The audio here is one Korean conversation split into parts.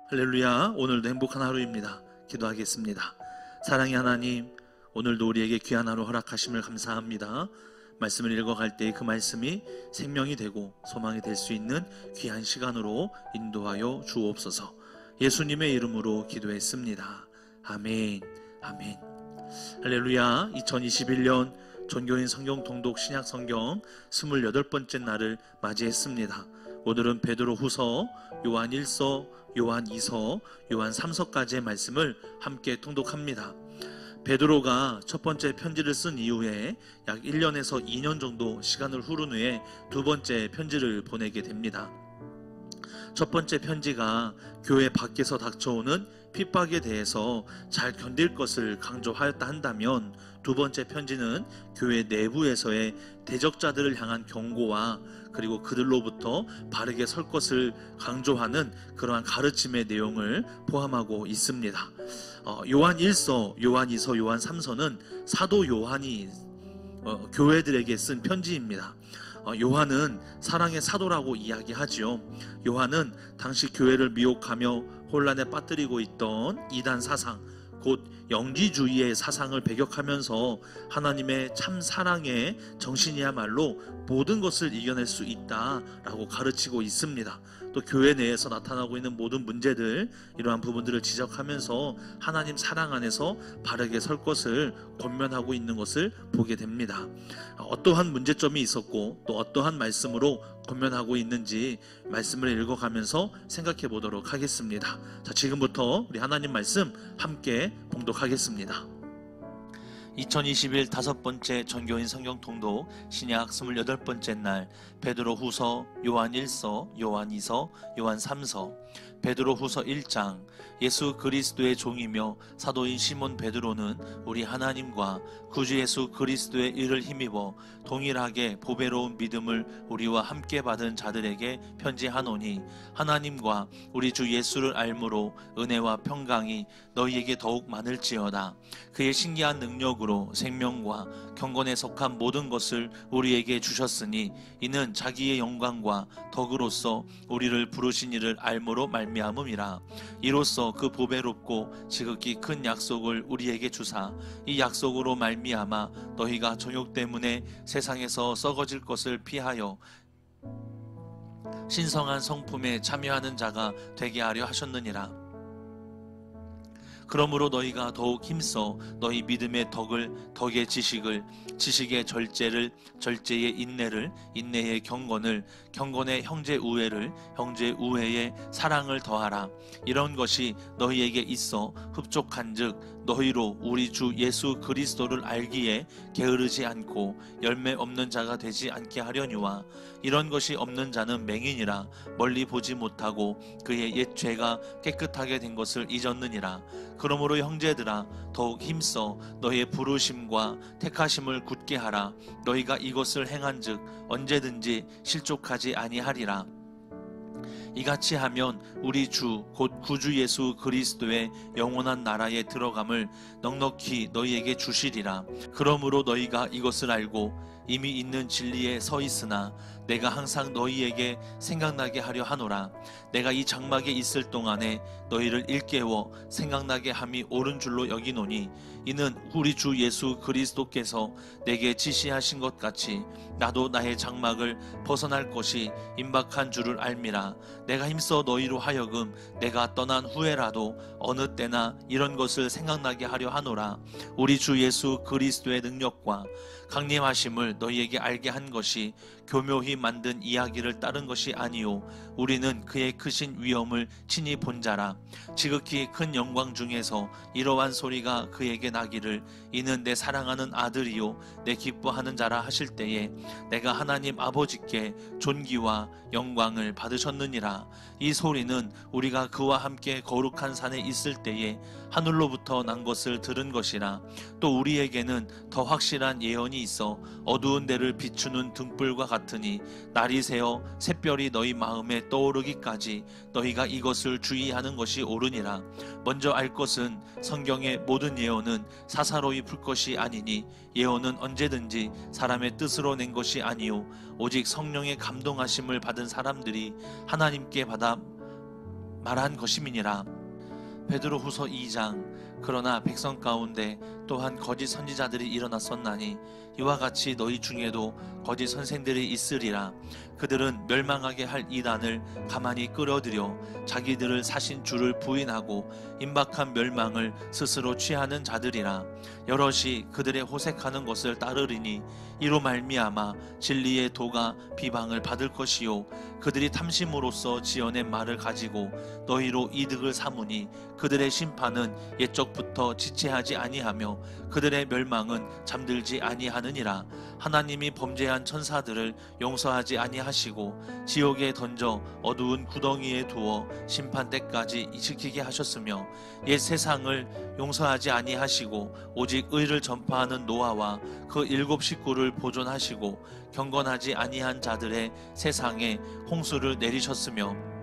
할렐루야. 오늘도 행복한 하루입니다. 기도하겠습니다. 사랑의 하나님, 오늘도 우리에게 귀한 하루 허락하심을 감사합니다. 말씀을 읽어갈 때 그 말씀이 생명이 되고 소망이 될 수 있는 귀한 시간으로 인도하여 주옵소서. 예수님의 이름으로 기도했습니다. 아멘. 아멘. 할렐루야. 2021년 전교인 성경 통독 신약 성경 28번째 날을 맞이했습니다. 오늘은 베드로 후서, 요한 1서, 요한 2서, 요한 3서까지의 말씀을 함께 통독합니다. 베드로가 첫 번째 편지를 쓴 이후에 약 1년에서 2년 정도 시간을 흐른 후에 두 번째 편지를 보내게 됩니다. 첫 번째 편지가 교회 밖에서 닥쳐오는 핍박에 대해서 잘 견딜 것을 강조하였다 한다면, 두 번째 편지는 교회 내부에서의 대적자들을 향한 경고와 그리고 그들로부터 바르게 설 것을 강조하는 그러한 가르침의 내용을 포함하고 있습니다. 요한 1서, 요한 2서, 요한 3서는 사도 요한이 교회들에게 쓴 편지입니다. 요한은 사랑의 사도라고 이야기하지요. 요한은 당시 교회를 미혹하며 혼란에 빠뜨리고 있던 이단 사상, 곧 영지주의의 사상을 배격하면서 하나님의 참 사랑의 정신이야말로 모든 것을 이겨낼 수 있다라고 가르치고 있습니다. 또 교회 내에서 나타나고 있는 모든 문제들, 이러한 부분들을 지적하면서 하나님 사랑 안에서 바르게 설 것을 권면하고 있는 것을 보게 됩니다. 어떠한 문제점이 있었고 또 어떠한 말씀으로 권면하고 있는지 말씀을 읽어가면서 생각해 보도록 하겠습니다. 자, 지금부터 우리 하나님 말씀 함께 봉독하겠습니다. 2021 다섯 번째 전교인 성경 통독 신약 28번째 날, 베드로 후서, 요한 1서, 요한 2서, 요한 3서. 베드로 후서 1장. 예수 그리스도의 종이며 사도인 시몬 베드로는 우리 하나님과 구주 예수 그리스도의 일을 힘입어 동일하게 보배로운 믿음을 우리와 함께 받은 자들에게 편지하노니, 하나님과 우리 주 예수를 알므로 은혜와 평강이 너희에게 더욱 많을지어다. 그의 신기한 능력으로 생명과 경건에 속한 모든 것을 우리에게 주셨으니, 이는 자기의 영광과 덕으로서 우리를 부르신 이를 알므로 말미암음이라. 이로써 그 보배롭고 지극히 큰 약속을 우리에게 주사, 이 약속으로 말미암아 너희가 정욕 때문에 세상에서 썩어질 것을 피하여 신성한 성품에 참여하는 자가 되게 하려 하셨느니라. 그러므로 너희가 더욱 힘써 너희 믿음의 덕을, 덕의 지식을, 지식의 절제를, 절제의 인내를, 인내의 경건을, 경건의 형제 우애를, 형제 우애의 사랑을 더하라. 이런 것이 너희에게 있어 흡족한즉 너희로 우리 주 예수 그리스도를 알기에 게으르지 않고 열매 없는 자가 되지 않게 하려니와, 이런 것이 없는 자는 맹인이라 멀리 보지 못하고 그의 옛 죄가 깨끗하게 된 것을 잊었느니라. 그러므로 형제들아, 더욱 힘써 너희의 부르심과 택하심을 굳게 하라. 너희가 이것을 행한즉 언제든지 실족하지 아니하리라. 이같이 하면 우리 주 곧 구주 예수 그리스도의 영원한 나라에 들어감을 넉넉히 너희에게 주시리라. 그러므로 너희가 이것을 알고 이미 있는 진리에 서 있으나 내가 항상 너희에게 생각나게 하려 하노라. 내가 이 장막에 있을 동안에 너희를 일깨워 생각나게 함이 옳은 줄로 여기노니, 이는 우리 주 예수 그리스도께서 내게 지시하신 것 같이 나도 나의 장막을 벗어날 것이 임박한 줄을 알미라. 내가 힘써 너희로 하여금 내가 떠난 후에라도 어느 때나 이런 것을 생각나게 하려 하노라. 우리 주 예수 그리스도의 능력과 강림하심을 너희에게 알게 한 것이 교묘히 만든 이야기를 따른 것이 아니요 우리는 그의 크신 위엄을 친히 본 자라. 지극히 큰 영광 중에서 이러한 소리가 그에게 나기를, 이는 내 사랑하는 아들이요 내 기뻐하는 자라 하실 때에 내가 하나님 아버지께 존귀와 영광을 받으셨느니라. 이 소리는 우리가 그와 함께 거룩한 산에 있을 때에 하늘로부터 난 것을 들은 것이라. 또 우리에게는 더 확실한 예언이 있어 어두운 데를 비추는 등불과 같으니, 날이 새어 샛별이 너희 마음에 떠오르기까지 너희가 이것을 주의하는 것이 옳으니라. 먼저 알 것은 성경의 모든 예언은 사사로이 풀 것이 아니니, 예언은 언제든지 사람의 뜻으로 낸 것이 아니요 오직 성령의 감동하심을 받은 사람들이 하나님께 받아 말한 것임이니라. 베드로후서 2장. 그러나 백성 가운데 또한 거짓 선지자들이 일어났었나니 이와 같이 너희 중에도 거짓 선생들이 있으리라. 그들은 멸망하게 할 이단을 가만히 끌어들여 자기들을 사신 주를 부인하고 임박한 멸망을 스스로 취하는 자들이라. 여럿이 그들의 호색하는 것을 따르리니 이로 말미암아 진리의 도가 비방을 받을 것이요 그들이 탐심으로써 지어낸 말을 가지고 너희로 이득을 삼으니 그들의 심판은 옛적부터 지체하지 아니하며 그들의 멸망은 잠들지 아니하느니라. 하나님이 범죄한 천사들을 용서하지 아니하시고 지옥에 던져 어두운 구덩이에 두어 심판 때까지 지키게 하셨으며 옛 세상을 용서하지 아니하시고 오직 의를 전파하는 노아와 그 7 식구를 보존하시고 경건하지 아니한 자들의 세상에 홍수를 내리셨으며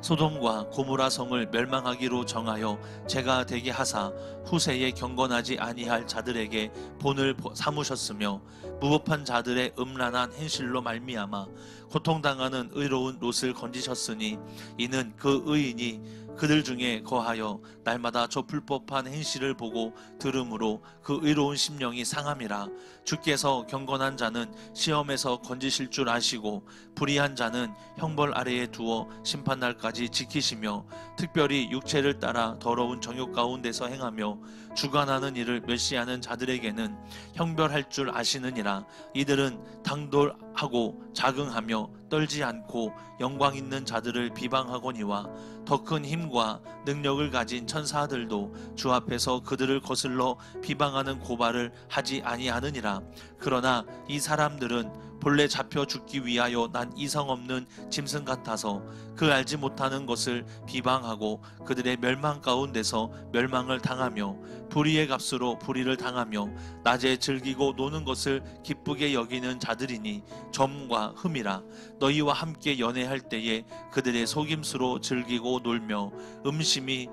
소돔과 고모라 성을 멸망하기로 정하여 죄가 되게 하사 후세에 경건하지 아니할 자들에게 본을 삼으셨으며 무법한 자들의 음란한 행실로 말미암아 고통당하는 의로운 롯을 건지셨으니 이는 그 의인이 그들 중에 거하여 날마다 저 불법한 행실을 보고 들음으로 그 의로운 심령이 상함이라. 주께서 경건한 자는 시험에서 건지실 줄 아시고 불의한 자는 형벌 아래에 두어 심판날까지 지키시며 특별히 육체를 따라 더러운 정욕 가운데서 행하며 주관하는 일을 멸시하는 자들에게는 형벌할 줄 아시느니라. 이들은 당돌하고 자긍하며 떨지 않고 영광 있는 자들을 비방하거니와 더 큰 힘과 능력을 가진 천사들도 주 앞에서 그들을 거슬러 비방하는 고발을 하지 아니하느니라. 그러나 이 사람들은 본래 잡혀 죽기 위하여 난 이성 없는 짐승 같아서 그 알지 못하는 것을 비방하고 그들의 멸망 가운데서 멸망을 당하며 불의의 값으로 불의를 당하며 낮에 즐기고 노는 것을 기쁘게 여기는 자들이니 점과 흠이라. 너희와 함께 연애할 때에 그들의 속임수로 즐기고 놀며 음심이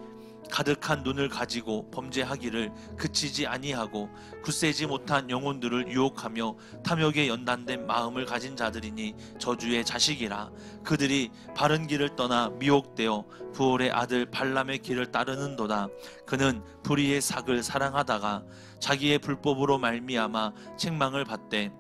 가득한 눈을 가지고 범죄하기를 그치지 아니하고 굳세지 못한 영혼들을 유혹하며 탐욕에 연단된 마음을 가진 자들이니 저주의 자식이라. 그들이 바른 길을 떠나 미혹되어 부올의 아들 발람의 길을 따르는도다. 그는 불의의 삭을 사랑하다가 자기의 불법으로 말미암아 책망을 받되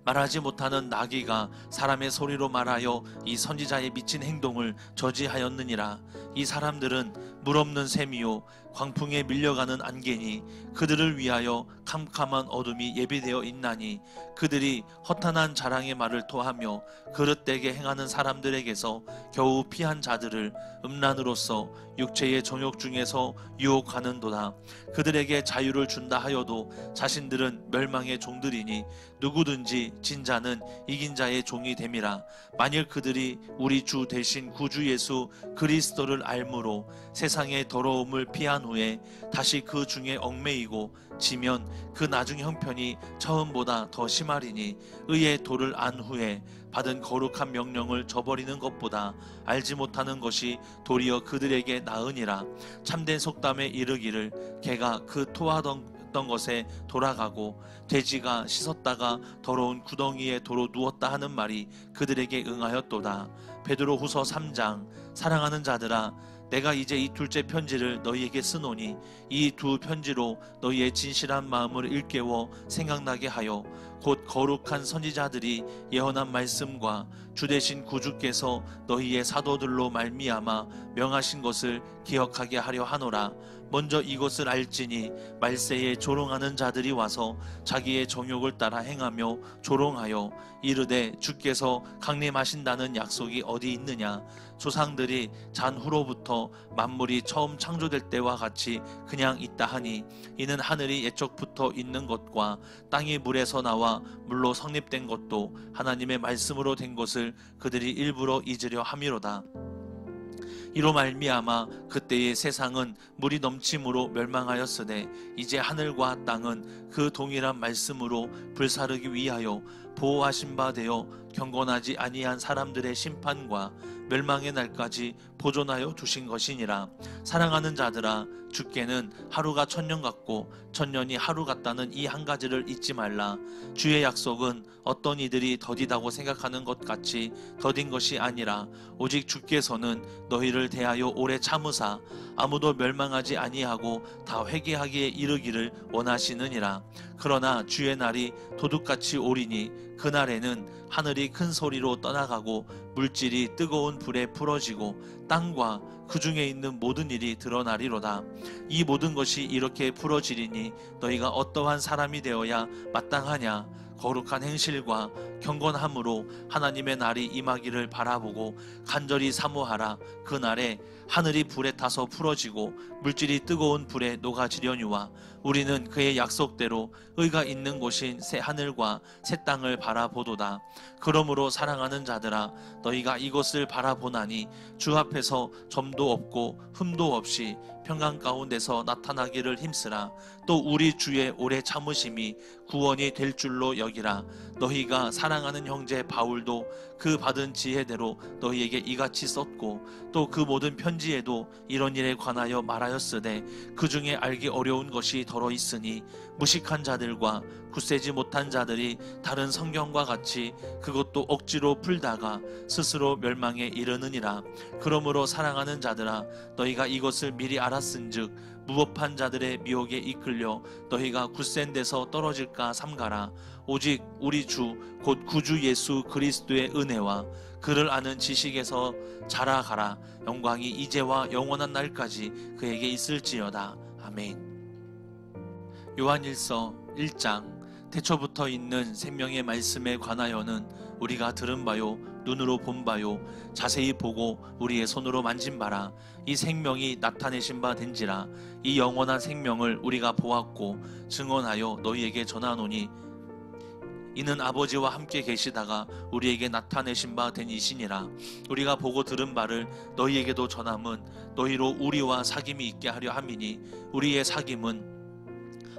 말하지 못하는 나귀가 사람의 소리로 말하여 이 선지자의 미친 행동을 저지하였느니라. 이 사람들은 물없는 샘이요 광풍에 밀려가는 안개니 그들을 위하여 캄캄한 어둠이 예비되어 있나니 그들이 허탄한 자랑의 말을 토하며 그릇되게 행하는 사람들에게서 겨우 피한 자들을 음란으로서 육체의 정욕 중에서 유혹하는도다. 그들에게 자유를 준다 하여도 자신들은 멸망의 종들이니 누구든지 진 자는 이긴 자의 종이 됨이라. 만일 그들이 우리 주 대신 구주 예수 그리스도를 알므로 세상의 더러움을 피한 후에 다시 그 중에 얽매이고 지면 그 나중 형편이 처음보다 더 심하리니 의의 도를 안 후에 받은 거룩한 명령을 저버리는 것보다 알지 못하는 것이 도리어 그들에게 나으니라. 참된 속담에 이르기를 개가 그 토하던 것에 돌아가고 돼지가 씻었다가 더러운 구덩이에 도로 누웠다 하는 말이 그들에게 응하였도다. 베드로후서 3장. 사랑하는 자들아, 내가 이제 이 둘째 편지를 너희에게 쓰노니 이 두 편지로 너희의 진실한 마음을 일깨워 생각나게 하여 곧 거룩한 선지자들이 예언한 말씀과 주 되신 구주께서 너희의 사도들로 말미암아 명하신 것을 기억하게 하려 하노라. 먼저 이것을 알지니 말세에 조롱하는 자들이 와서 자기의 정욕을 따라 행하며 조롱하여 이르되 주께서 강림하신다는 약속이 어디 있느냐. 조상들이 잔후로부터 만물이 처음 창조될 때와 같이 그냥 있다 하니 이는 하늘이 옛적부터 있는 것과 땅이 물에서 나와 물로 성립된 것도 하나님의 말씀으로 된 것을 그들이 일부러 잊으려 함이로다. 이로 말미암아 그때의 세상은 물이 넘침으로 멸망하였으되 이제 하늘과 땅은 그 동일한 말씀으로 불사르기 위하여 보호하신 바 되어 경건하지 아니한 사람들의 심판과 멸망의 날까지 보존하여 두신 것이니라. 사랑하는 자들아, 주께는 하루가 천년 같고 천년이 하루 같다는 이 한 가지를 잊지 말라. 주의 약속은 어떤 이들이 더디다고 생각하는 것 같이 더딘 것이 아니라 오직 주께서는 너희를 대하여 오래 참으사 아무도 멸망하지 아니하고 다 회개하기에 이르기를 원하시느니라. 그러나 주의 날이 도둑같이 오리니 그날에는 하늘이 큰 소리로 떠나가고 물질이 뜨거운 불에 풀어지고 땅과 그 중에 있는 모든 일이 드러나리로다. 이 모든 것이 이렇게 풀어지리니 너희가 어떠한 사람이 되어야 마땅하냐? 거룩한 행실과 경건함으로 하나님의 날이 임하기를 바라보고 간절히 사모하라. 그 날에 하늘이 불에 타서 풀어지고 물질이 뜨거운 불에 녹아지려니와 우리는 그의 약속대로 의가 있는 곳인 새 하늘과 새 땅을 바라보도다. 그러므로 사랑하는 자들아, 너희가 이것을 바라보나니 주 앞에서 점도 없고 흠도 없이 평강 가운데서 나타나기를 힘쓰라. 또 우리 주의 오래 참으심이 구원이 될 줄로 여기라. 너희가 사랑하는 형제 바울도 그 받은 지혜대로 너희에게 이같이 썼고 또 그 모든 편지에도 이런 일에 관하여 말하였으되 그 중에 알기 어려운 것이 더러 있으니 무식한 자들과 굳세지 못한 자들이 다른 성경과 같이 그것도 억지로 풀다가 스스로 멸망에 이르느니라. 그러므로 사랑하는 자들아, 너희가 이것을 미리 알았은즉 무법한 자들의 미혹에 이끌려 너희가 굳센 데서 떨어질까 삼가라. 오직 우리 주 곧 구주 예수 그리스도의 은혜와 그를 아는 지식에서 자라가라. 영광이 이제와 영원한 날까지 그에게 있을지어다. 아멘. 요한일서 1장. 태초부터 있는 생명의 말씀에 관하여는 우리가 들은 바요 눈으로 본 바요 자세히 보고 우리의 손으로 만진 바라. 이 생명이 나타내신 바 된지라. 이 영원한 생명을 우리가 보았고 증언하여 너희에게 전하노니 이는 아버지와 함께 계시다가 우리에게 나타내신 바 된 이시니라. 우리가 보고 들은 바를 너희에게도 전함은 너희로 우리와 사귐이 있게 하려 함이니 우리의 사귐은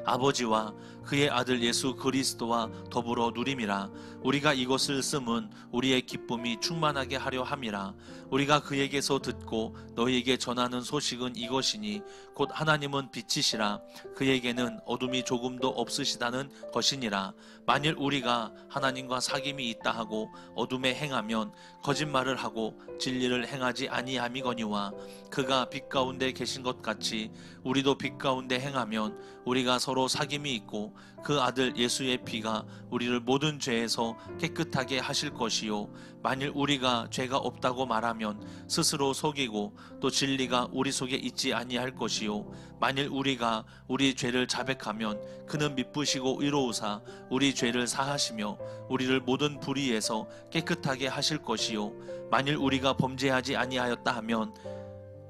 아버지와 그의 아들 예수 그리스도와 더불어 누림이라. 우리가 이것을 쓰면 우리의 기쁨이 충만하게 하려 함이라. 우리가 그에게서 듣고 너희에게 전하는 소식은 이것이니 곧 하나님은 빛이시라. 그에게는 어둠이 조금도 없으시다는 것이니라. 만일 우리가 하나님과 사귐이 있다 하고 어둠에 행하면 거짓말을 하고 진리를 행하지 아니함이거니와 그가 빛 가운데 계신 것 같이 우리도 빛 가운데 행하면 우리가 서로 사귐이 있고 그 아들 예수의 피가 우리를 모든 죄에서 깨끗하게 하실 것이요 만일 우리가 죄가 없다고 말하면 스스로 속이고 또 진리가 우리 속에 있지 아니할 것이요 만일 우리가 우리 죄를 자백하면 그는 미쁘시고 의로우사 우리 죄를 사하시며 우리를 모든 불의에서 깨끗하게 하실 것이요 만일 우리가 범죄하지 아니하였다 하면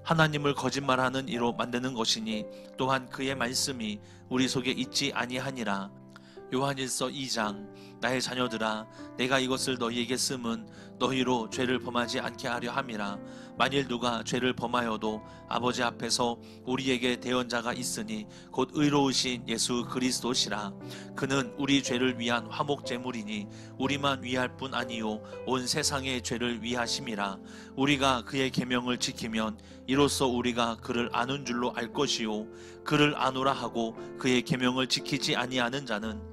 하나님을 거짓말하는 이로 만드는 것이니 또한 그의 말씀이 우리 속에 있지 아니하니라. 요한일서 2장. 나의 자녀들아, 내가 이것을 너희에게 쓰면 너희로 죄를 범하지 않게 하려 함이라. 만일 누가 죄를 범하여도 아버지 앞에서 우리에게 대언자가 있으니 곧 의로우신 예수 그리스도시라. 그는 우리 죄를 위한 화목제물이니 우리만 위할 뿐 아니요 온 세상의 죄를 위하심이라. 우리가 그의 계명을 지키면 이로써 우리가 그를 아는 줄로 알 것이요 그를 아노라 하고 그의 계명을 지키지 아니하는 자는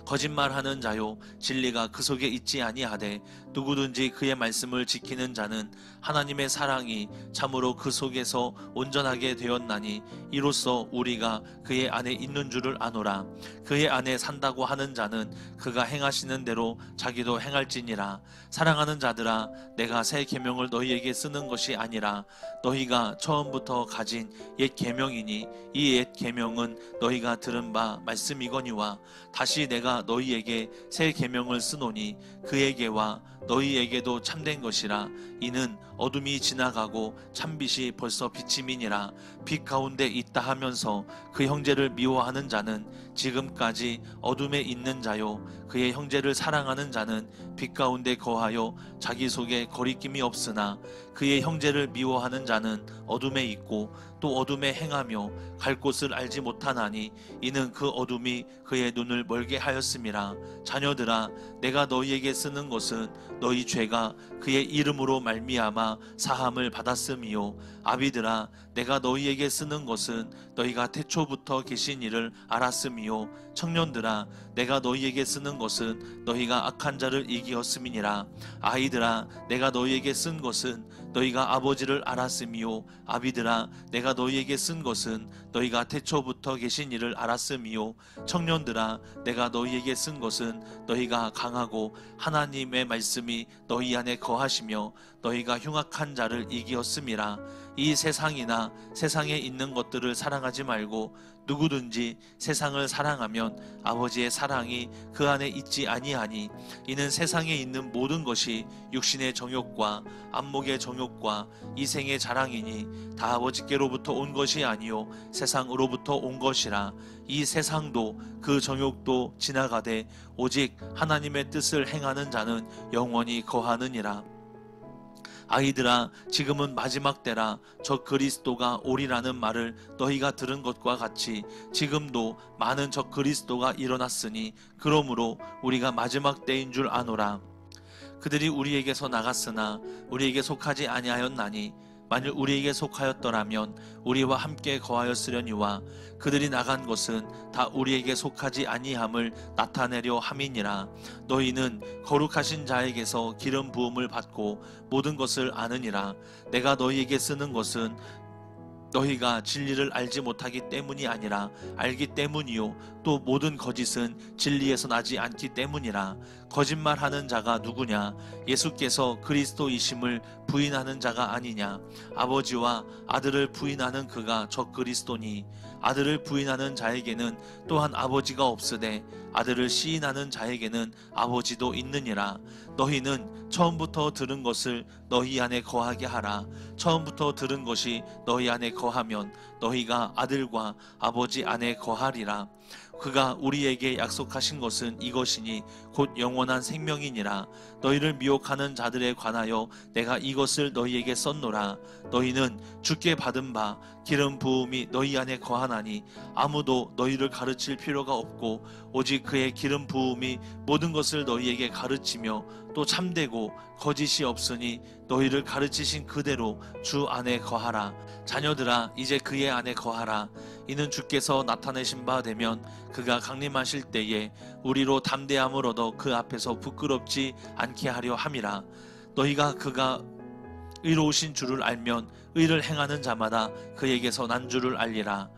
거짓말하는 자요 진리가 그 속에 있지 아니하되 누구든지 그의 말씀을 지키는 자는 하나님의 사랑이 참으로 그 속에서 온전하게 되었나니 이로써 우리가 그의 안에 있는 줄을 아노라. 그의 안에 산다고 하는 자는 그가 행하시는 대로 자기도 행할지니라. 사랑하는 자들아, 내가 새 계명을 너희에게 쓰는 것이 아니라 너희가 처음부터 가진 옛 계명이니 이 옛 계명은 너희가 들은 바 말씀이거니와 다시 내가 너희에게 새 계명을 쓰노니 그에게와 너희에게도 참된 것이라. 이는 어둠이 지나가고 참빛이 벌써 비침이니라. 빛 가운데 있다 하면서 그 형제를 미워하는 자는 지금까지 어둠에 있는 자요 그의 형제를 사랑하는 자는 빛 가운데 거하여 자기 속에 거리낌이 없으나 그의 형제를 미워하는 자는 어둠에 있고 또 어둠에 행하며 갈 곳을 알지 못하나니 이는 그 어둠이 그의 눈을 멀게 하였 하였음이라. 자녀들아, 내가 너희에게 쓰는 것은 너희 죄가 그의 이름으로 말미암아 사함을 받았음이요. 아비들아, 내가 너희에게 쓰는 것은 너희가 태초부터 계신 이를 알았음이요. 청년들아, 내가 너희에게 쓰는 것은 너희가 악한 자를 이기었음이니라. 아이들아, 내가 너희에게 쓴 것은 너희가 아버지를 알았음이요. 아비들아, 내가 너희에게 쓴 것은 너희가 태초부터 계신 이를 알았음이요. 청년들아, 내가 너희에게 쓴 것은 너희가 강하고 하나님의 말씀이 너희 안에 거하시며 너희가 흉악한 자를 이기었음이라. 이 세상이나 세상에 있는 것들을 사랑하지 말고 누구든지 세상을 사랑하면 아버지의 사랑이 그 안에 있지 아니하니, 이는 세상에 있는 모든 것이 육신의 정욕과 안목의 정욕과 이생의 자랑이니 다 아버지께로부터 온 것이 아니요 세상으로부터 온 것이라. 이 세상도 그 정욕도 지나가되 오직 하나님의 뜻을 행하는 자는 영원히 거하느니라. 아이들아, 지금은 마지막 때라. 저 그리스도가 오리라는 말을 너희가 들은 것과 같이 지금도 많은 저 그리스도가 일어났으니 그러므로 우리가 마지막 때인 줄 아노라. 그들이 우리에게서 나갔으나 우리에게 속하지 아니하였나니 만일 우리에게 속하였더라면 우리와 함께 거하였으려니와 그들이 나간 것은 다 우리에게 속하지 아니함을 나타내려 함이니라. 너희는 거룩하신 자에게서 기름 부음을 받고 모든 것을 아느니라. 내가 너희에게 쓰는 것은 너희가 진리를 알지 못하기 때문이 아니라 알기 때문이요 또 모든 거짓은 진리에서 나지 않기 때문이라. 거짓말하는 자가 누구냐? 예수께서 그리스도이심을 부인하는 자가 아니냐? 아버지와 아들을 부인하는 그가 저 그리스도니, 아들을 부인하는 자에게는 또한 아버지가 없으되 아들을 시인하는 자에게는 아버지도 있느니라. 너희는 처음부터 들은 것을 너희 안에 거하게 하라. 처음부터 들은 것이 너희 안에 거하면 너희가 아들과 아버지 안에 거하리라. 그가 우리에게 약속하신 것은 이것이니 곧 영원한 생명이니라. 너희를 미혹하는 자들에 관하여 내가 이것을 너희에게 썼노라. 너희는 주께 받은 바 기름 부음이 너희 안에 거하나니 아무도 너희를 가르칠 필요가 없고 오직 그의 기름 부음이 모든 것을 너희에게 가르치며 또 참되고 거짓이 없으니 너희를 가르치신 그대로 주 안에 거하라. 자녀들아, 이제 그의 안에 거하라. 이는 주께서 나타내신 바 되면 그가 강림하실 때에 우리로 담대함을 얻어 그 앞에서 부끄럽지 않게 하려 함이라. 너희가 그가 의로우신 줄을 알면 의를 행하는 자마다 그에게서 난 줄을 알리라.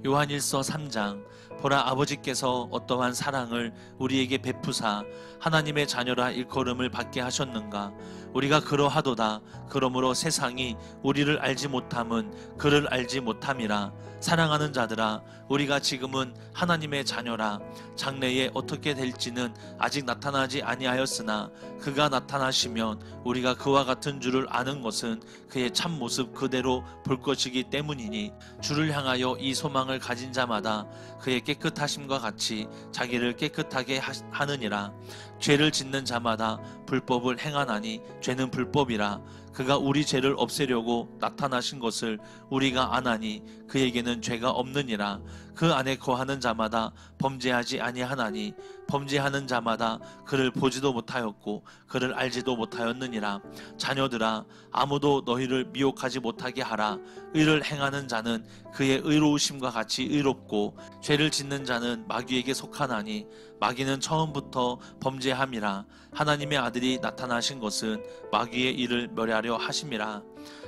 요한일서 3장. 보라, 아버지께서 어떠한 사랑을 우리에게 베푸사 하나님의 자녀라 일컬음을 받게 하셨는가. 우리가 그러하도다. 그러므로 세상이 우리를 알지 못함은 그를 알지 못함이라. 사랑하는 자들아, 우리가 지금은 하나님의 자녀라. 장래에 어떻게 될지는 아직 나타나지 아니하였으나 그가 나타나시면 우리가 그와 같은 줄을 아는 것은 그의 참모습 그대로 볼 것이기 때문이니, 주를 향하여 이 소망을 가진 자마다 그의 깨끗하심과 같이 자기를 깨끗하게 하느니라. 죄를 짓는 자마다 불법을 행하나니 죄는 불법이라. 그가 우리 죄를 없애려고 나타나신 것을 우리가 아나니 그에게는 죄가 없느니라. 그 안에 거하는 자마다 범죄하지 아니하나니 범죄하는 자마다 그를 보지도 못하였고 그를 알지도 못하였느니라. 자녀들아, 아무도 너희를 미혹하지 못하게 하라. 의를 행하는 자는 그의 의로우심과 같이 의롭고 죄를 짓는 자는 마귀에게 속하나니 마귀는 처음부터 범죄함이라. 하나님의 아들이 나타나신 것은 마귀의 일을 멸하려 하심이라.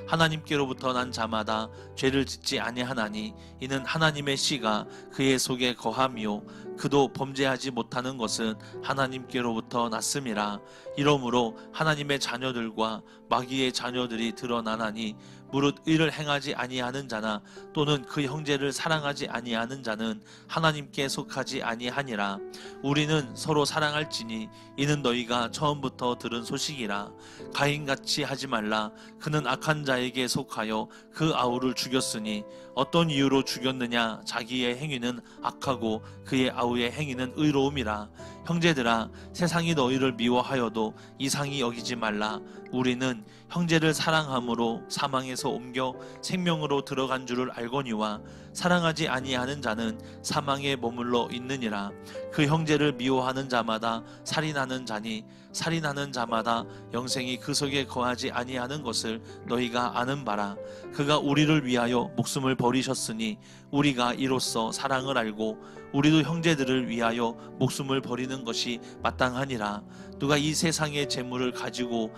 하나님께로부터 난 자마다 죄를 짓지 아니하나니 이는 하나님의 씨가 그의 속에 거함이요 그도 범죄하지 못하는 것은 하나님께로부터 났음이라. 이러므로 하나님의 자녀들과 마귀의 자녀들이 드러나나니 무릇 의를 행하지 아니하는 자나 또는 그 형제를 사랑하지 아니하는 자는 하나님께 속하지 아니하니라. 우리는 서로 사랑할지니 이는 너희가 처음부터 들은 소식이라. 가인같이 하지 말라. 그는 악한 자에게 속하여 그 아우를 죽였으니 어떤 이유로 죽였느냐? 자기의 행위는 악하고 그의 아우의 행위는 의로움이라. 형제들아, 세상이 너희를 미워하여도 이상히 여기지 말라. 우리는 형제를 사랑함으로 사망에서 옮겨 생명으로 들어간 줄을 알거니와 사랑하지 아니하는 자는 사망에 머물러 있느니라. 그 형제를 미워하는 자마다 살인하는 자니 살인하는 자마다 영생이 그 속에 거하지 아니하는 것을 너희가 아는 바라. 그가 우리를 위하여 목숨을 버리셨으니 우리가 이로써 사랑을 알고 우리도 형제들을 위하여 목숨을 버리는 것이 마땅하니라. 누가 이 세상의 재물을 가지고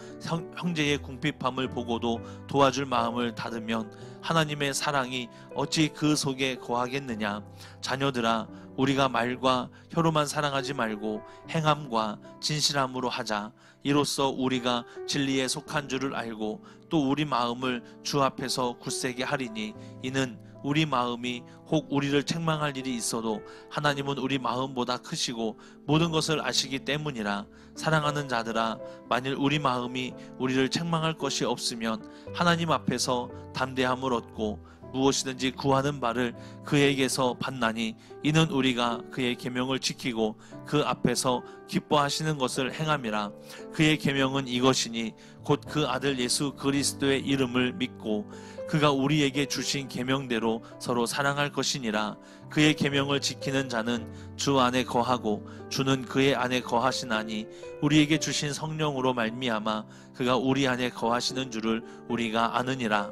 형제의 궁핍함을 보고도 도와줄 마음을 닫으면 하나님의 사랑이 어찌 그 속에 거하겠느냐. 자녀들아, 우리가 말과 혀로만 사랑하지 말고 행함과 진실함으로 하자. 이로써 우리가 진리에 속한 줄을 알고 또 우리 마음을 주 앞에서 굳세게 하리니 이는 우리 마음이 혹 우리를 책망할 일이 있어도 하나님은 우리 마음보다 크시고 모든 것을 아시기 때문이라. 사랑하는 자들아, 만일 우리 마음이 우리를 책망할 것이 없으면 하나님 앞에서 담대함을 얻고 무엇이든지 구하는 바를 그에게서 받나니 이는 우리가 그의 계명을 지키고 그 앞에서 기뻐하시는 것을 행함이라. 그의 계명은 이것이니 곧 그 아들 예수 그리스도의 이름을 믿고 그가 우리에게 주신 계명대로 서로 사랑할 것이니라. 그의 계명을 지키는 자는 주 안에 거하고 주는 그의 안에 거하시나니 우리에게 주신 성령으로 말미암아 그가 우리 안에 거하시는 줄을 우리가 아느니라.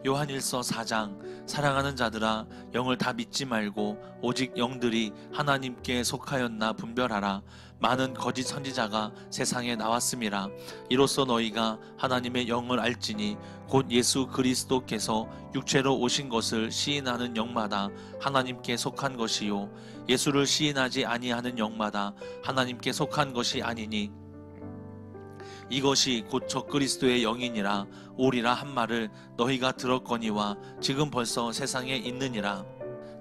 요한일서 4장. 사랑하는 자들아, 영을 다 믿지 말고 오직 영들이 하나님께 속하였나 분별하라. 많은 거짓 선지자가 세상에 나왔음이라. 이로써 너희가 하나님의 영을 알지니 곧 예수 그리스도께서 육체로 오신 것을 시인하는 영마다 하나님께 속한 것이요 예수를 시인하지 아니하는 영마다 하나님께 속한 것이 아니니 이것이 곧 적그리스도의 영이니라. 오리라 한 말을 너희가 들었거니와 지금 벌써 세상에 있느니라.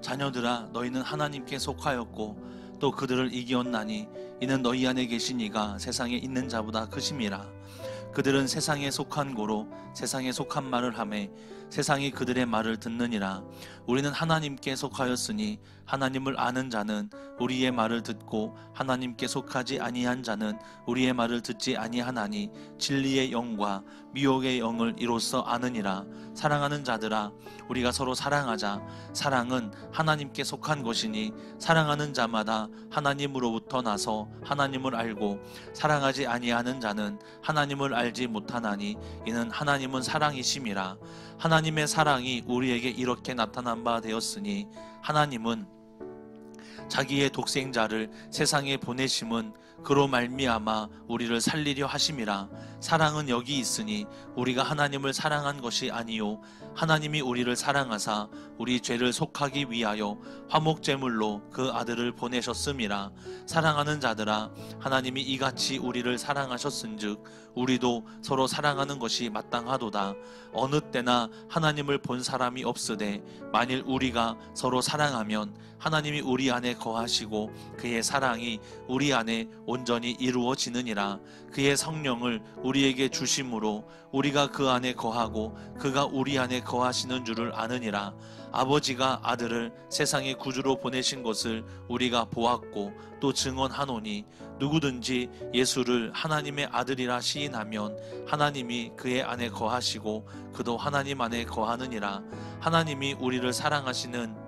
자녀들아, 너희는 하나님께 속하였고 또 그들을 이기었나니 이는 너희 안에 계신 이가 세상에 있는 자보다 크심이라. 그들은 세상에 속한 고로 세상에 속한 말을 하매 세상이 그들의 말을 듣느니라. 우리는 하나님께 속하였으니 하나님을 아는 자는 우리의 말을 듣고 하나님께 속하지 아니한 자는 우리의 말을 듣지 아니하나니 진리의 영과 미혹의 영을 이로써 아느니라. 사랑하는 자들아, 우리가 서로 사랑하자. 사랑은 하나님께 속한 것이니 사랑하는 자마다 하나님으로부터 나서 하나님을 알고 사랑하지 아니하는 자는 하나님을 알지 못하나니 이는 하나님은 사랑이심이라. 하나님의 사랑이 우리에게 이렇게 나타난 바 되었으니 하나님은 자기의 독생자를 세상에 보내심은 그로 말미암아 우리를 살리려 하심이라. 사랑은 여기 있으니 우리가 하나님을 사랑한 것이 아니요 하나님이 우리를 사랑하사 우리 죄를 속하기 위하여 화목제물로 그 아들을 보내셨음이라. 사랑하는 자들아, 하나님이 이같이 우리를 사랑하셨은즉 우리도 서로 사랑하는 것이 마땅하도다. 어느 때나 하나님을 본 사람이 없으되 만일 우리가 서로 사랑하면 하나님이 우리 안에 거하시고 그의 사랑이 우리 안에 온전히 이루어지느니라. 그의 성령을 우리에게 주심으로 우리가 그 안에 거하고 그가 우리 안에 거하시는 줄을 아느니라. 아버지가 아들을 세상의 구주로 보내신 것을 우리가 보았고 또 증언하노니 누구든지 예수를 하나님의 아들이라 시인하면 하나님이 그의 안에 거하시고 그도 하나님 안에 거하느니라. 하나님이 우리를 사랑하시는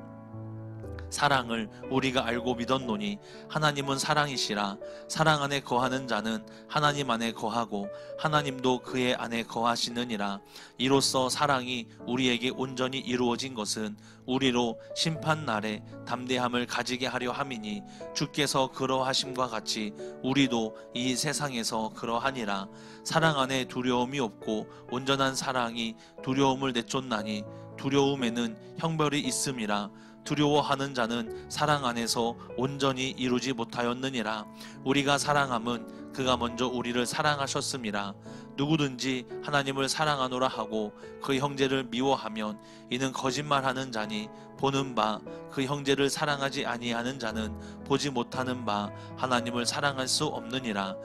사랑을 우리가 알고 믿었노니 하나님은 사랑이시라. 사랑 안에 거하는 자는 하나님 안에 거하고 하나님도 그의 안에 거하시느니라. 이로써 사랑이 우리에게 온전히 이루어진 것은 우리로 심판날에 담대함을 가지게 하려 함이니 주께서 그러하심과 같이 우리도 이 세상에서 그러하니라. 사랑 안에 두려움이 없고 온전한 사랑이 두려움을 내쫓나니 두려움에는 형벌이 있음이라. 두려워하는 자는 사랑 안에서 온전히 이루지 못하였느니라. 우리가 사랑함은 그가 먼저 우리를 사랑하셨음이라. 누구든지 하나님을 사랑하노라 하고 그 형제를 미워하면 이는 거짓말하는 자니 보는 바 그 형제를 사랑하지 아니하는 자는 보지 못하는 바 하나님을 사랑할 수 없느니라.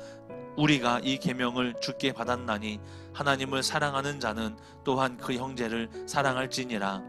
우리가 이 계명을 주께 받았나니 하나님을 사랑하는 자는 또한 그 형제를 사랑할지니라.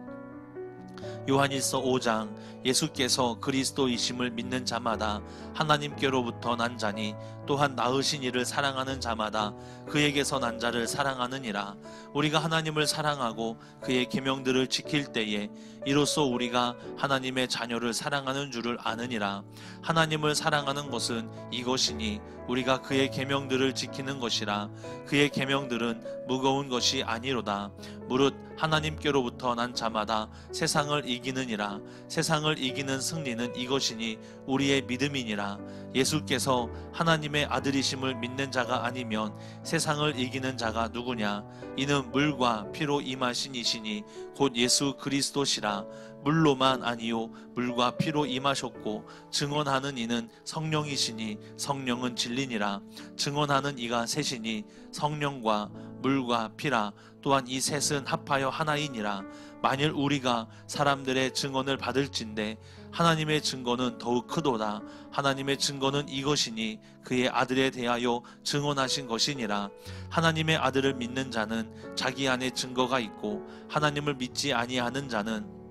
요한일서 5장 예수께서 그리스도이심을 믿는 자마다 하나님께로부터 난 자니 또한 낳으신 이를 사랑하는 자마다 그에게서 난 자를 사랑하느니라. 우리가 하나님을 사랑하고 그의 계명들을 지킬 때에 이로써 우리가 하나님의 자녀를 사랑하는 줄을 아느니라. 하나님을 사랑하는 것은 이것이니 우리가 그의 계명들을 지키는 것이라. 그의 계명들은 무거운 것이 아니로다. 무릇 하나님께로부터 난 자마다 세상을 이기느니라. 세상을 이기는 승리는 이것이니 우리의 믿음이니라. 예수께서 하나님의 아들이심을 믿는 자가 아니면 세상을 이기는 자가 누구냐? 이는 물과 피로 임하신 이시니 곧 예수 그리스도시라. 물로만 아니요 물과 피로 임하셨고 증언하는 이는 성령이시니 성령은 진리니라. 증언하는 이가 셋이니 성령과 물과 피라. 또한 이 셋은 합하여 하나이니라. 만일 우리가 사람들의 증언을 받을진대 하나님의 증거는 더욱 크도다. 하나님의 증거는 이것이니 그의 아들에 대하여 증언하신 것이니라. 하나님의 아들을 믿는 자는 자기 안에 증거가 있고 하나님을 믿지 아니하는 자는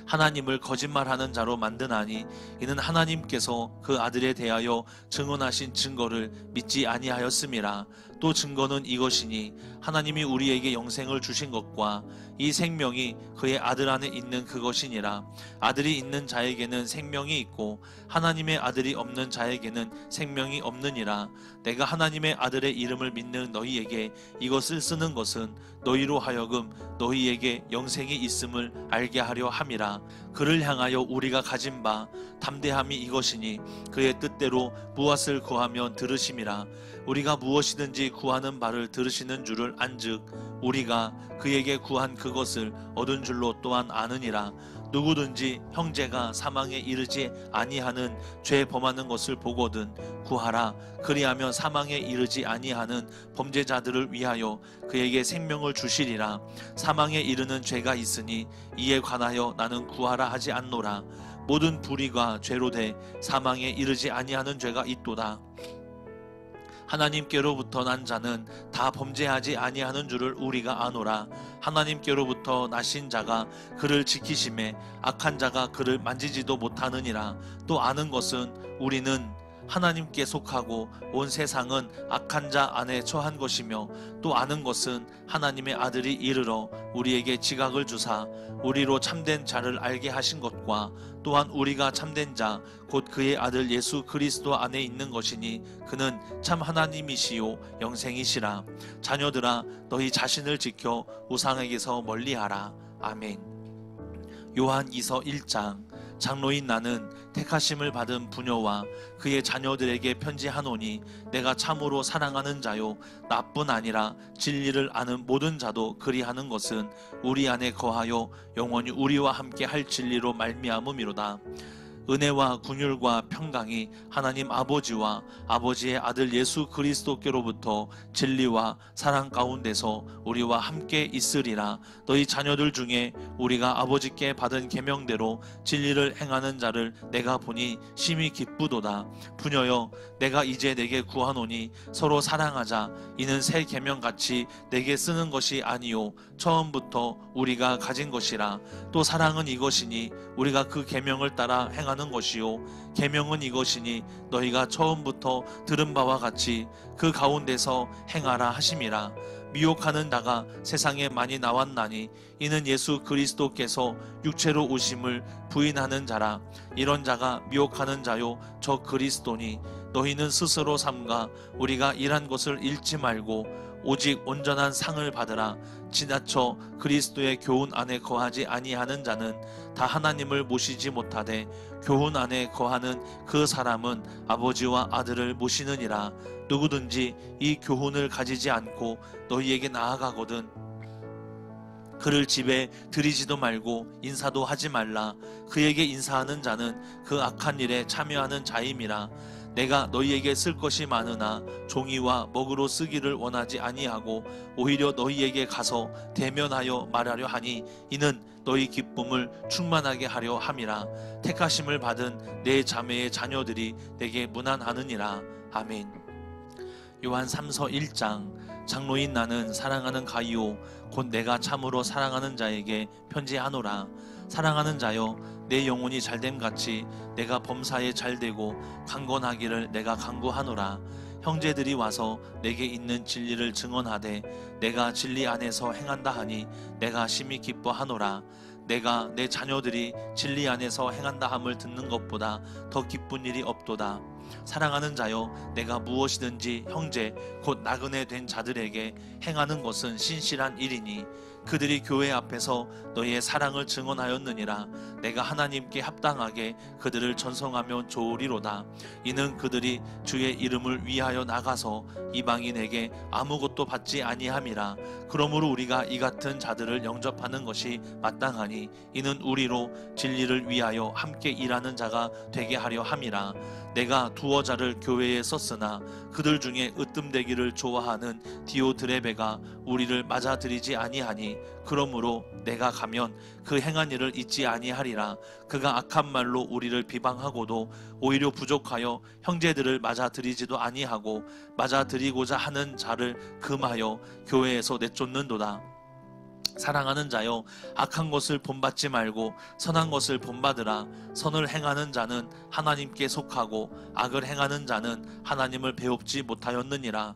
하나님을 거짓말하는 자로 만드나니 이는 하나님께서 그 아들에 대하여 증언하신 증거를 믿지 아니하였음이라. 또 증거는 이것이니 하나님이 우리에게 영생을 주신 것과 이 생명이 그의 아들 안에 있는 그것이니라. 아들이 있는 자에게는 생명이 있고 하나님의 아들이 없는 자에게는 생명이 없느니라. 내가 하나님의 아들의 이름을 믿는 너희에게 이것을 쓰는 것은 너희로 하여금 너희에게 영생이 있음을 알게 하려 함이라. 그를 향하여 우리가 가진 바 담대함이 이것이니 그의 뜻대로 무엇을 구하면 들으심이라. 우리가 무엇이든지 구하는 바를 들으시는 줄을 안즉 우리가 그에게 구한 그것을 얻은 줄로 또한 아느니라. 누구든지 형제가 사망에 이르지 아니하는 죄 범하는 것을 보거든 구하라. 그리하면 사망에 이르지 아니하는 범죄자들을 위하여 그에게 생명을 주시리라. 사망에 이르는 죄가 있으니 이에 관하여 나는 구하라 하지 않노라. 모든 불의가 죄로 돼 사망에 이르지 아니하는 죄가 있도다. 하나님께로부터 난 자는 다 범죄하지 아니하는 줄을 우리가 아노라. 하나님께로부터 나신 자가 그를 지키심에 악한 자가 그를 만지지도 못하느니라. 또 아는 것은 우리는 하나님께 속하고 온 세상은 악한 자 안에 처한 것이며 또 아는 것은 하나님의 아들이 이르러 우리에게 지각을 주사 우리로 참된 자를 알게 하신 것과 또한 우리가 참된 자 곧 그의 아들 예수 그리스도 안에 있는 것이니 그는 참 하나님이시요 영생이시라. 자녀들아 너희 자신을 지켜 우상에게서 멀리하라. 아멘. 요한 2서 1장 장로인 나는 택하심을 받은 부녀와 그의 자녀들에게 편지하노니 내가 참으로 사랑하는 자요 나뿐 아니라 진리를 아는 모든 자도 그리하는 것은 우리 안에 거하여 영원히 우리와 함께 할 진리로 말미암음이로다. 은혜와 긍휼과 평강이 하나님 아버지와 아버지의 아들 예수 그리스도께로부터 진리와 사랑 가운데서 우리와 함께 있으리라. 너희 자녀들 중에 우리가 아버지께 받은 계명대로 진리를 행하는 자를 내가 보니 심히 기쁘도다. 부녀여 내가 이제 내게 구하노니 서로 사랑하자. 이는 새 계명같이 내게 쓰는 것이 아니요 처음부터 우리가 가진 것이라. 또 사랑은 이것이니 우리가 그 계명을 따라 행하는 것이요 계명은 이것이니 너희가 처음부터 들은 바와 같이 그 가운데서 행하라 하심이라. 미혹하는 자가 세상에 많이 나왔나니 이는 예수 그리스도께서 육체로 오심을 부인하는 자라. 이런 자가 미혹하는 자요 저 그리스도니 너희는 스스로 삼가 우리가 일한 것을 잃지 말고 오직 온전한 상을 받으라. 지나쳐 그리스도의 교훈 안에 거하지 아니하는 자는 다 하나님을 모시지 못하되 교훈 안에 거하는 그 사람은 아버지와 아들을 모시느니라. 누구든지 이 교훈을 가지지 않고 너희에게 나아가거든 그를 집에 들이지도 말고 인사도 하지 말라. 그에게 인사하는 자는 그 악한 일에 참여하는 자임이라. 내가 너희에게 쓸 것이 많으나 종이와 먹으로 쓰기를 원하지 아니하고 오히려 너희에게 가서 대면하여 말하려 하니 이는 너희 기쁨을 충만하게 하려 함이라. 택하심을 받은 내 자매의 자녀들이 내게 문안하느니라. 아멘. 요한 3서 1장 장로인 나는 사랑하는 가이오 곧 내가 참으로 사랑하는 자에게 편지하노라. 사랑하는 자여, 내 영혼이 잘됨 같이 내가 범사에 잘되고 강건하기를 내가 간구하노라. 형제들이 와서 내게 있는 진리를 증언하되 내가 진리 안에서 행한다 하니 내가 심히 기뻐하노라. 내가 내 자녀들이 진리 안에서 행한다 함을 듣는 것보다 더 기쁜 일이 없도다. 사랑하는 자여, 내가 무엇이든지 형제 곧 나그네 된 자들에게 행하는 것은 신실한 일이니 그들이 교회 앞에서 너희의 사랑을 증언하였느니라. 내가 하나님께 합당하게 그들을 전송하면 좋으리로다. 이는 그들이 주의 이름을 위하여 나가서 이방인에게 아무것도 받지 아니함이라. 그러므로 우리가 이 같은 자들을 영접하는 것이 마땅하니 이는 우리로 진리를 위하여 함께 일하는 자가 되게 하려 함이라. 내가 두어 자를 교회에 썼으나 그들 중에 으뜸되기를 좋아하는 디오드레베가 우리를 맞아들이지 아니하니 그러므로 내가 가면 그 행한 일을 잊지 아니하리라. 그가 악한 말로 우리를 비방하고도 오히려 부족하여 형제들을 맞아들이지도 아니하고 맞아들이고자 하는 자를 금하여 교회에서 내쫓는도다. 사랑하는 자여, 악한 것을 본받지 말고 선한 것을 본받으라. 선을 행하는 자는 하나님께 속하고 악을 행하는 자는 하나님을 배웁지 못하였느니라.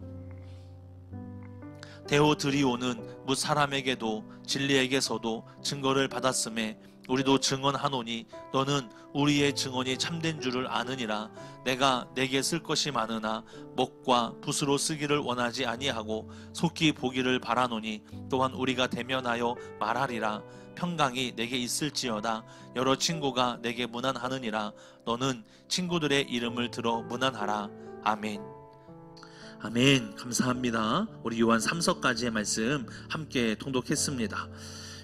데오드리오는 뭇 사람에게도 진리에게서도 증거를 받았음에 우리도 증언하노니 너는 우리의 증언이 참된 줄을 아느니라. 내가 내게 쓸 것이 많으나 먹과 붓으로 쓰기를 원하지 아니하고 속히 보기를 바라노니 또한 우리가 대면하여 말하리라. 평강이 내게 있을지어다. 여러 친구가 내게 문안하느니라. 너는 친구들의 이름을 들어 문안하라. 아멘. 아멘. 감사합니다. 우리 요한 3서까지의 말씀 함께 통독했습니다.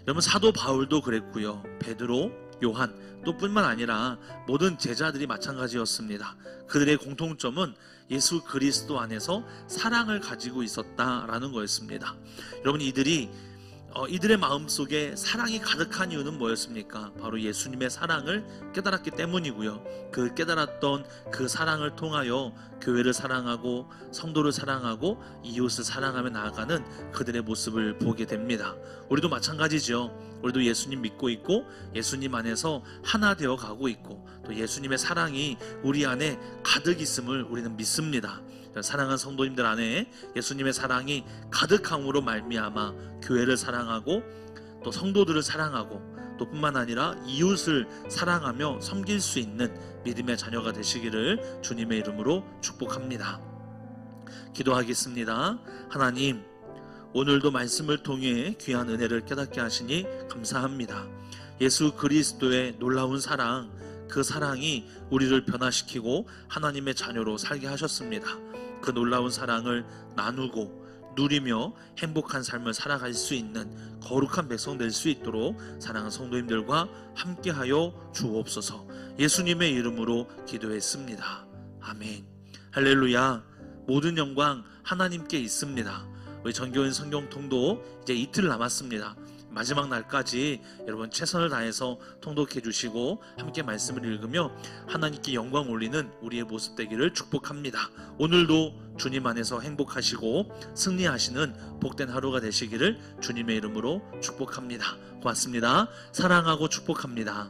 여러분, 사도 바울도 그랬고요, 베드로, 요한 또 뿐만 아니라 모든 제자들이 마찬가지였습니다. 그들의 공통점은 예수 그리스도 안에서 사랑을 가지고 있었다라는 거였습니다. 여러분, 이들의 마음속에 사랑이 가득한 이유는 뭐였습니까? 바로 예수님의 사랑을 깨달았기 때문이고요. 그 깨달았던 그 사랑을 통하여 교회를 사랑하고 성도를 사랑하고 이웃을 사랑하며 나아가는 그들의 모습을 보게 됩니다. 우리도 마찬가지죠. 우리도 예수님 믿고 있고 예수님 안에서 하나 되어 가고 있고 또 예수님의 사랑이 우리 안에 가득 있음을 우리는 믿습니다. 사랑하는 성도님들 안에 예수님의 사랑이 가득함으로 말미암아 교회를 사랑하고 또 성도들을 사랑하고 또 뿐만 아니라 이웃을 사랑하며 섬길 수 있는 믿음의 자녀가 되시기를 주님의 이름으로 축복합니다. 기도하겠습니다. 하나님, 오늘도 말씀을 통해 귀한 은혜를 깨닫게 하시니 감사합니다. 예수 그리스도의 놀라운 사랑, 그 사랑이 우리를 변화시키고 하나님의 자녀로 살게 하셨습니다. 그 놀라운 사랑을 나누고 누리며 행복한 삶을 살아갈 수 있는 거룩한 백성 될 수 있도록 사랑하는 성도님들과 함께하여 주옵소서. 예수님의 이름으로 기도했습니다. 아멘. 할렐루야. 모든 영광 하나님께 있습니다. 우리 정교인 성경통도 이제 이틀 남았습니다. 마지막 날까지 여러분 최선을 다해서 통독해 주시고 함께 말씀을 읽으며 하나님께 영광 올리는 우리의 모습 되기를 축복합니다. 오늘도 주님 안에서 행복하시고 승리하시는 복된 하루가 되시기를 주님의 이름으로 축복합니다. 고맙습니다. 사랑하고 축복합니다.